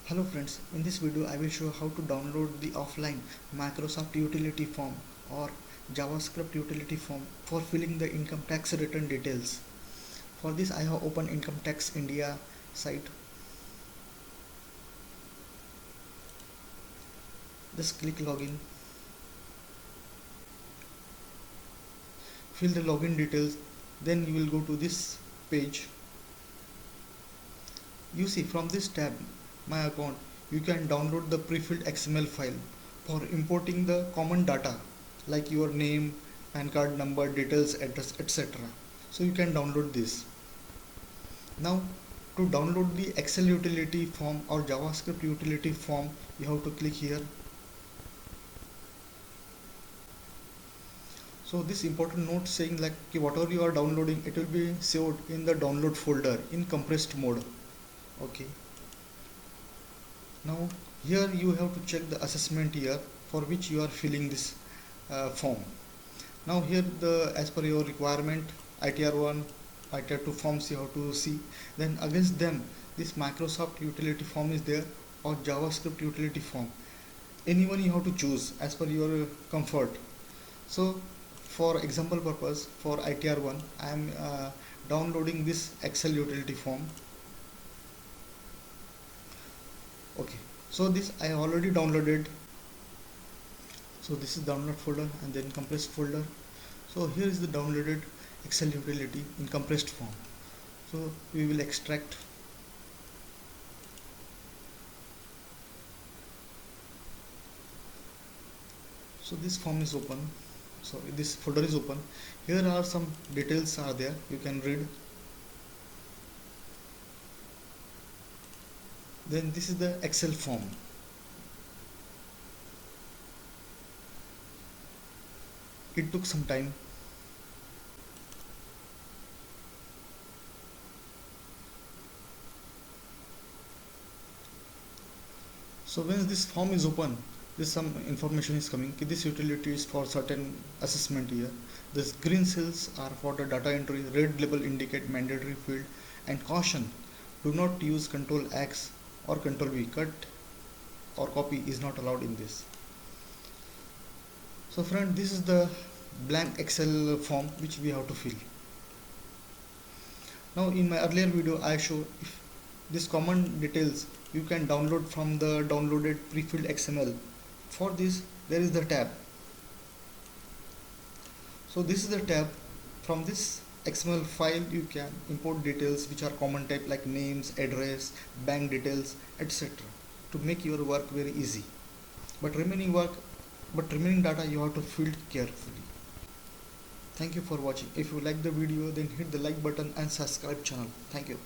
Hello friends, in this video I will show how to download the offline Microsoft utility form or JavaScript utility form for filling the income tax return details. For this I have opened Income Tax India site. Just click login, fill the login details, then you will go to this page. You see from this tab, My Account, you can download the pre-filled XML file for importing the common data like your name, PAN card number, details, address, etc. So you can download this. Now to download the Excel utility form or JavaScript utility form, you have to click here. So this important note saying like whatever you are downloading, it will be saved in the download folder in compressed mode. Okay. Now here you have to check the assessment year for which you are filling this form. Now here as per your requirement, ITR 1, ITR 2 forms you have to see. Then against them this Microsoft utility form is there or JavaScript utility form. Anyone you have to choose as per your comfort. So for example purpose, for ITR 1 I am downloading this Excel utility form. Okay, so this I already downloaded. So this is download folder and then compressed folder. So here is the downloaded Excel utility in compressed form. So we will extract. So this form is open. So this folder is open. Here are some details are there. You can read. Then this is the Excel form. It took some time. So when this form is open, this some information is coming. This utility is for certain assessment year. This green cells are for the data entry. Red label indicate mandatory field, and caution: do not use Control X or Control V. Cut or copy is not allowed in this. So friend, this is the blank Excel form which we have to fill. Now in my earlier video I show if this common details you can download from the downloaded pre-filled XML. For this there is the tab. So this is the tab. From this XML file you can import details which are common type like names, address, bank details, etc. to make your work very easy. But remaining data you have to fill carefully. Thank you for watching. If you like the video, then hit the like button and subscribe channel. Thank you.